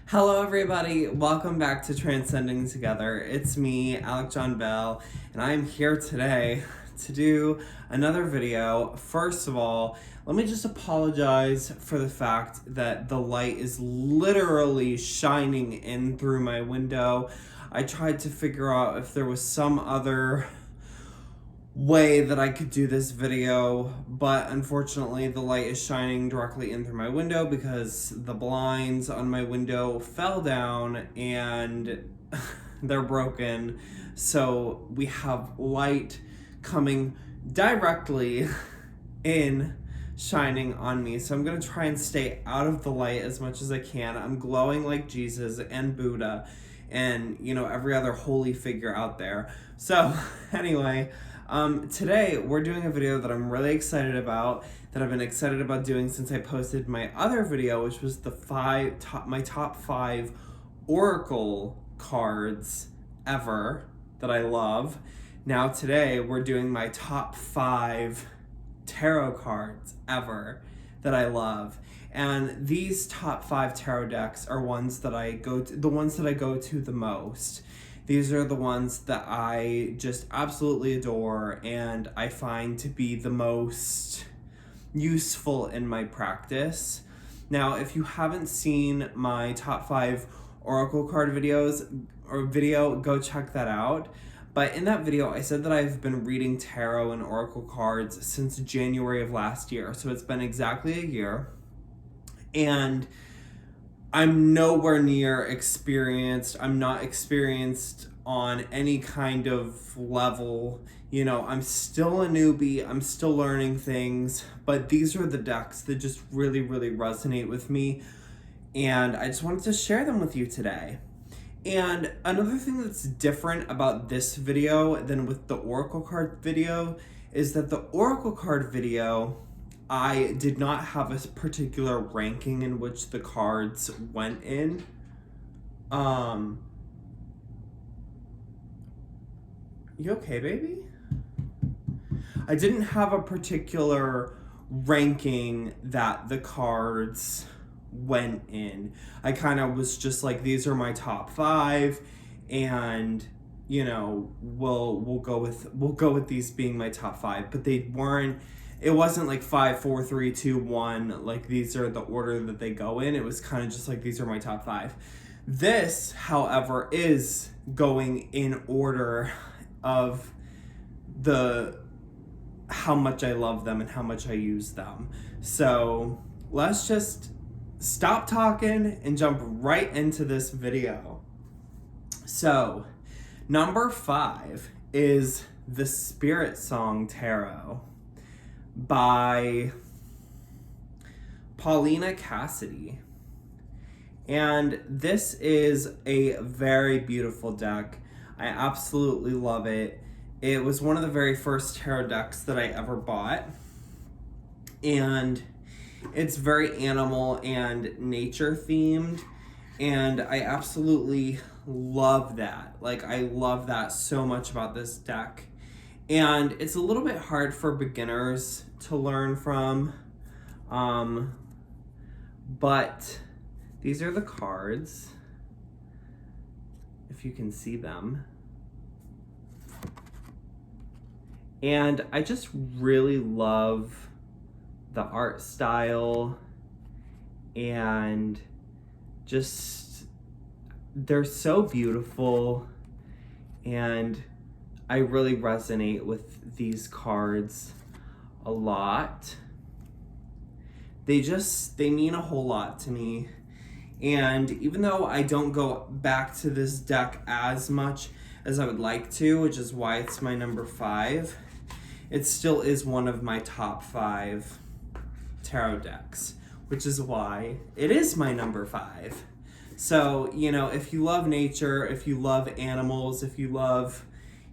Hello everybody, welcome back to Transcending Together. It's me, Alec John Bell, and I'm here today to do another video. First of all, let me just apologize for the fact that the light is literally shining in through my window. I tried to figure out if there was some other way that I could do this video, but unfortunately the light is shining directly in through my window because the blinds on my window fell down and they're broken. So we have light coming directly in, shining on me. So I'm gonna try and stay out of the light as much as I can. I'm glowing like Jesus and Buddha and every other holy figure out there. So anyway, today we're doing a video that I'm really excited about, that I've been excited about doing since I posted my other video, which was my top 5 oracle cards ever that I love. Now today we're doing my top 5 tarot cards ever that I love. And these top 5 tarot decks are ones that I go to, the ones that I go to the most. These are the ones that I just absolutely adore and I find to be the most useful in my practice. Now, if you haven't seen my top 5 oracle card video, go check that out. But in that video, I said that I've been reading tarot and oracle cards since January of last year. So it's been exactly a year. And I'm nowhere near experienced. I'm not experienced on any kind of level. I'm still a newbie. I'm still learning things. But these are the decks that just really, really resonate with me. And I just wanted to share them with you today. And another thing that's different about this video than with the oracle card video is that the oracle card video, I did not have a particular ranking in which the cards went in. You okay, baby? I didn't have a particular ranking that the cards went in. I kind of was just like, these are my top 5, and we'll go with these being my top 5, but they weren't. It wasn't like 5, 4, 3, 2, 1, like these are the order that they go in. It was kind of just like, these are my top 5. This, however, is going in order of how much I love them and how much I use them. So let's just stop talking and jump right into this video. So number 5 is the Spirit Song Tarot by Paulina Cassidy. And this is a very beautiful deck. I absolutely love it. It was one of the very first tarot decks that I ever bought. And it's very animal and nature themed. And I absolutely love that. Like, I love that so much about this deck. And it's a little bit hard for beginners to learn from. But these are the cards, if you can see them. And I just really love the art style, and just, they're so beautiful, and I really resonate with these cards a lot. They mean a whole lot to me. And even though I don't go back to this deck as much as I would like to, which is why it's my number 5, it still is one of my top 5 tarot decks, which is why it is my number 5. So, if you love nature, if you love animals, if you love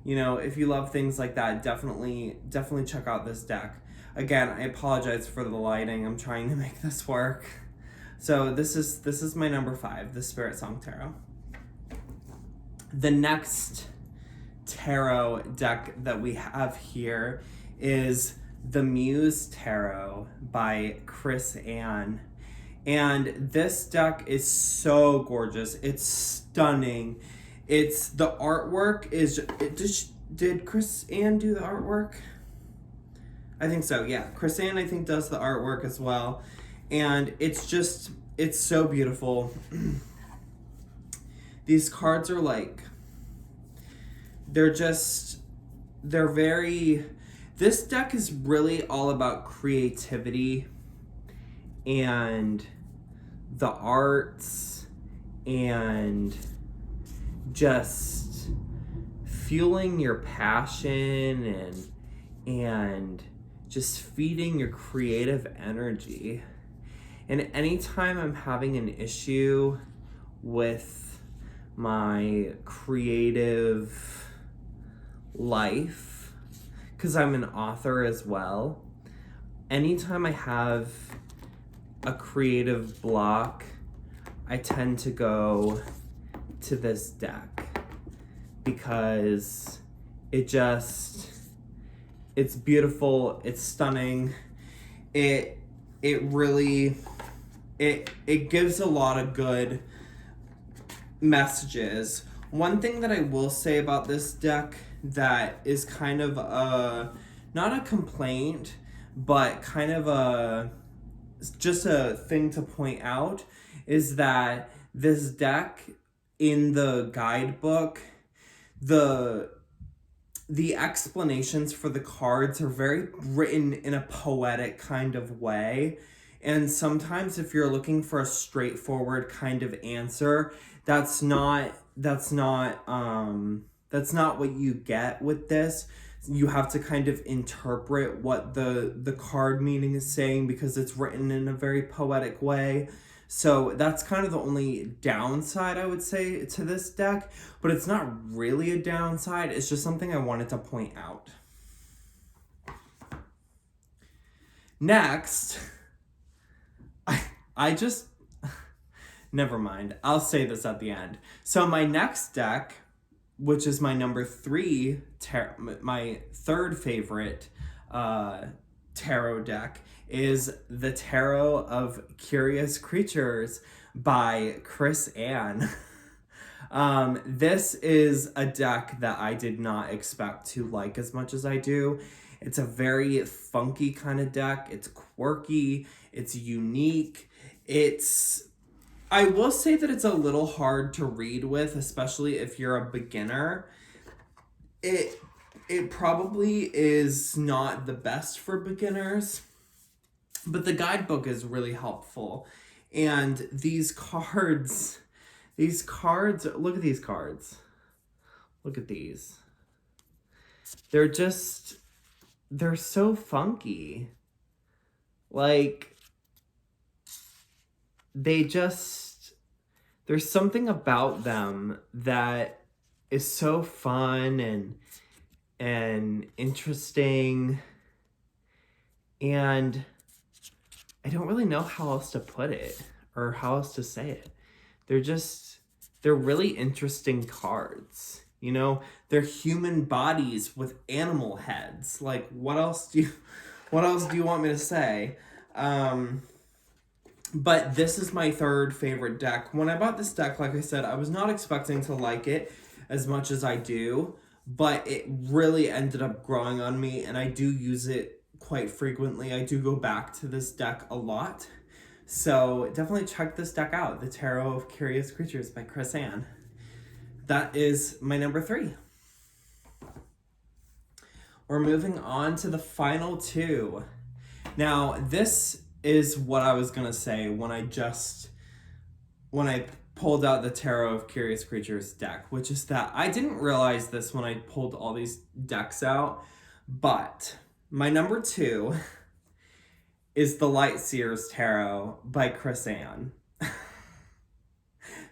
things like that, definitely check out this deck. Again, I apologize for the lighting. I'm trying to make this work. So this is my number 5, the Spirit Song Tarot. The next tarot deck that we have here is the Muse Tarot by Chris Ann. And this deck is so gorgeous. It's stunning. It's the artwork is did Chris Ann do the artwork? I think so. Yeah, Chris Ann I think does the artwork as well, and it's so beautiful. These cards are like they're very. This deck is really all about creativity and the arts and just fueling your passion and just feeding your creative energy. And anytime I'm having an issue with my creative life, because I'm an author as well, anytime I have a creative block, I tend to go to this deck because it's beautiful, it's stunning. It really gives a lot of good messages. One thing that I will say about this deck that is kind of not a complaint, but kind of just a thing to point out is that this deck in the guidebook, the explanations for the cards are very written in a poetic kind of way. And sometimes if you're looking for a straightforward kind of answer, that's not what you get with this. You have to kind of interpret what the card meaning is saying because it's written in a very poetic way. So that's kind of the only downside I would say to this deck, but it's not really a downside. It's just something I wanted to point out. Next, I just, never mind. I'll say this at the end. So my next deck, which is my number 3, my third favorite tarot deck, is the Tarot of Curious Creatures by Chris Ann. This is a deck that I did not expect to like as much as I do. It's a very funky kind of deck. It's quirky. It's unique. I will say that it's a little hard to read with, especially if you're a beginner. It probably is not the best for beginners, but the guidebook is really helpful. And these cards, look at these cards. Look at these. They're so funky. Like, there's something about them that is so fun and interesting, and I don't really know how else to put it or how else to say it. They're really interesting cards. You know, they're human bodies with animal heads. Like, what else do you want me to say? But this is my third favorite deck. When I bought this deck, like I said, I was not expecting to like it as much as I do, but it really ended up growing on me, and I do use it quite frequently. I do go back to this deck a lot. So definitely check this deck out, The Tarot of Curious Creatures by Chris Ann. That is my number 3. We're moving on to the final 2. Now, this is what I was going to say when I pulled out the Tarot of Curious Creatures deck, which is that I didn't realize this when I pulled all these decks out, but my number 2 is the Lightseer's Tarot by Chris Ann.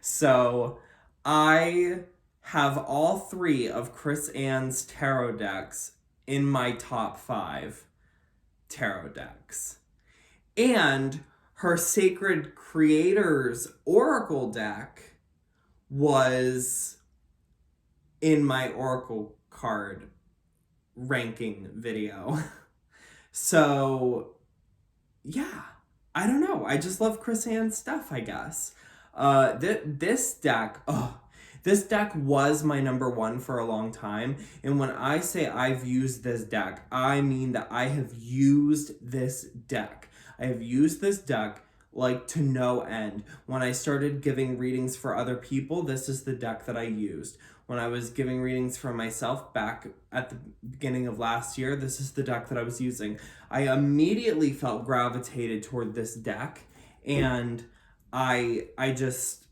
So I have all 3 of Chris Ann's tarot decks in my top 5 tarot decks. And her Sacred Creators Oracle deck was in my Oracle card ranking video. So, yeah. I don't know. I just love Chris Ann's stuff, I guess. This deck, this deck was my number one for a long time. And when I say I've used this deck, I mean that I have used this deck. I have used this deck like to no end. When I started giving readings for other people, this is the deck that I used. When I was giving readings for myself back at the beginning of last year, this is the deck that I was using. I immediately felt gravitated toward this deck, and I just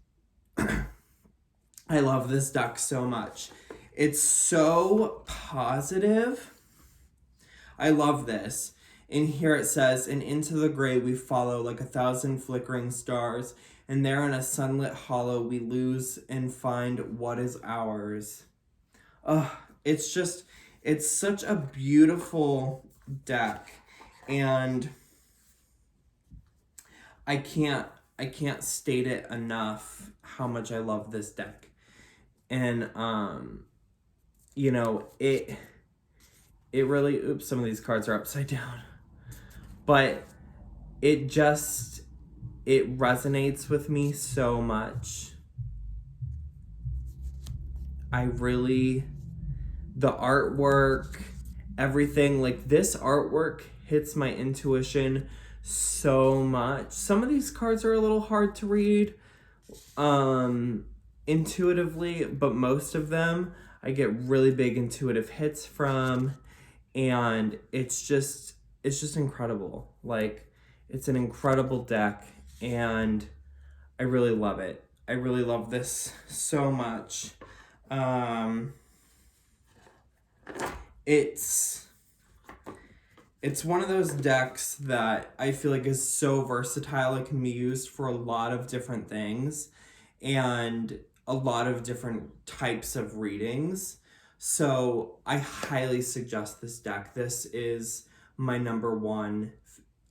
I love this deck so much. It's so positive. I love this. In here it says, and into the gray we follow like 1,000 flickering stars, and there in a sunlit hollow we lose and find what is ours. It's such a beautiful deck, and I can't state it enough how much I love this deck. And it really, oops, some of these cards are upside down. But it resonates with me so much. The artwork, everything, like this artwork hits my intuition so much. Some of these cards are a little hard to read intuitively, but most of them I get really big intuitive hits from, and it's just incredible. Like, it's an incredible deck, and I really love it. I really love this so much. It's one of those decks that I feel like is so versatile. It can be used for a lot of different things and a lot of different types of readings. So I highly suggest this deck. This is my number one,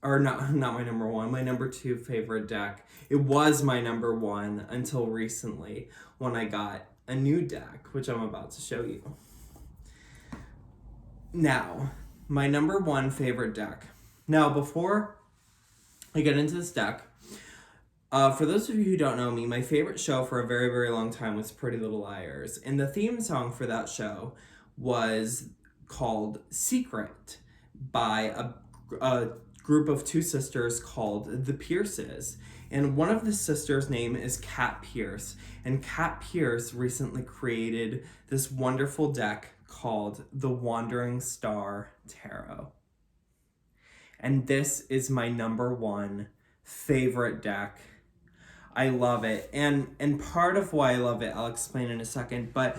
or not my number one, my number two favorite deck. It was my number one until recently when I got a new deck, which I'm about to show you. Now, my number one favorite deck. Now, before I get into this deck, for those of you who don't know me, my favorite show for a very, very long time was Pretty Little Liars. And the theme song for that show was called Secret by a group of two sisters called the Pierces. And one of the sisters' name is Kat Pierce. And Kat Pierce recently created this wonderful deck called the Wandering Star Tarot. And this is my number one favorite deck. I love it. And part of why I love it, I'll explain in a second, but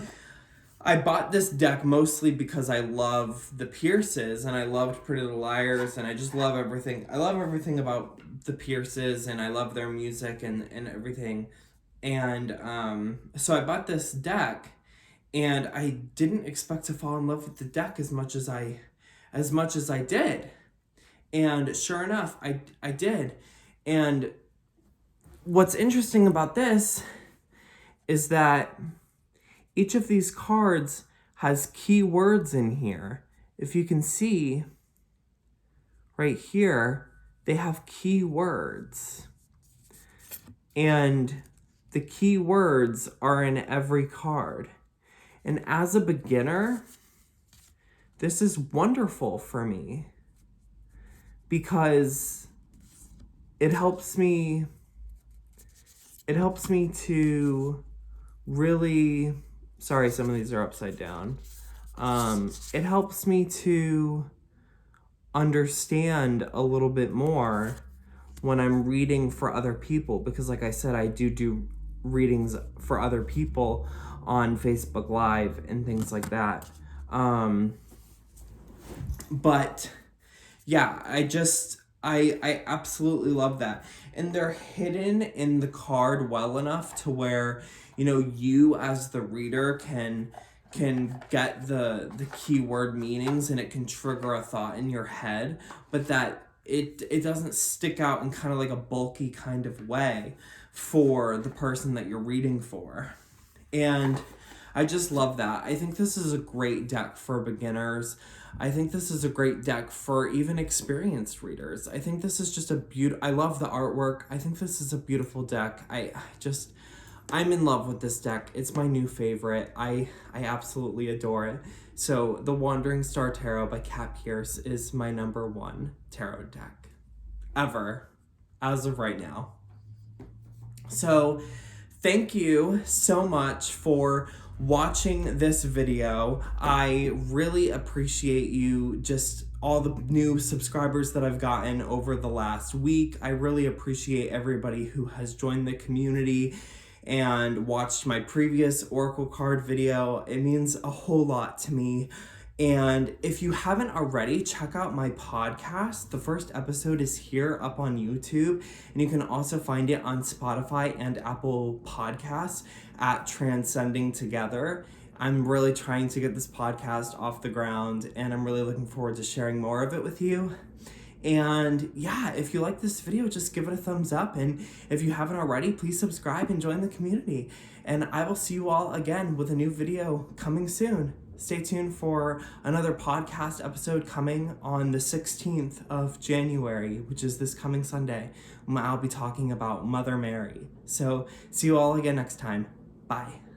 I bought this deck mostly because I love the Pierces and I loved Pretty Little Liars, and I just love everything. I love everything about the Pierces, and I love their music and everything. And so I bought this deck, and I didn't expect to fall in love with the deck as much as I did. And sure enough, I did. And what's interesting about this is that each of these cards has keywords in here. If you can see right here, they have keywords. And the keywords are in every card. And as a beginner, this is wonderful for me because it helps me to really, sorry, some of these are upside down. It helps me to understand a little bit more when I'm reading for other people, because like I said, I do readings for other people on Facebook Live and things like that. But yeah, I absolutely love that. And they're hidden in the card well enough to where, you as the reader can get the keyword meanings, and it can trigger a thought in your head, but that it doesn't stick out in kind of like a bulky kind of way for the person that you're reading for. And I just love that. I think this is a great deck for beginners. I think this is a great deck for even experienced readers. I think this is just a I love the artwork. I think this is a beautiful deck. I'm in love with this deck. It's my new favorite. I absolutely adore it. So the Wandering Star Tarot by Kat Pierce is my #1 tarot deck ever, as of right now. So thank you so much for watching this video. I really appreciate you, just all the new subscribers that I've gotten over the last week. I really appreciate everybody who has joined the community and watched my previous Oracle card video. It means a whole lot to me. And if you haven't already, check out my podcast. The first episode is here up on YouTube, and you can also find it on Spotify and Apple Podcasts at Transcending Together. I'm really trying to get this podcast off the ground, and I'm really looking forward to sharing more of it with you. And yeah, if you like this video, just give it a thumbs up. And if you haven't already, please subscribe and join the community. And I will see you all again with a new video coming soon. Stay tuned for another podcast episode coming on the 16th of January, which is this coming Sunday. I'll be talking about Mother Mary. So see you all again next time. Bye.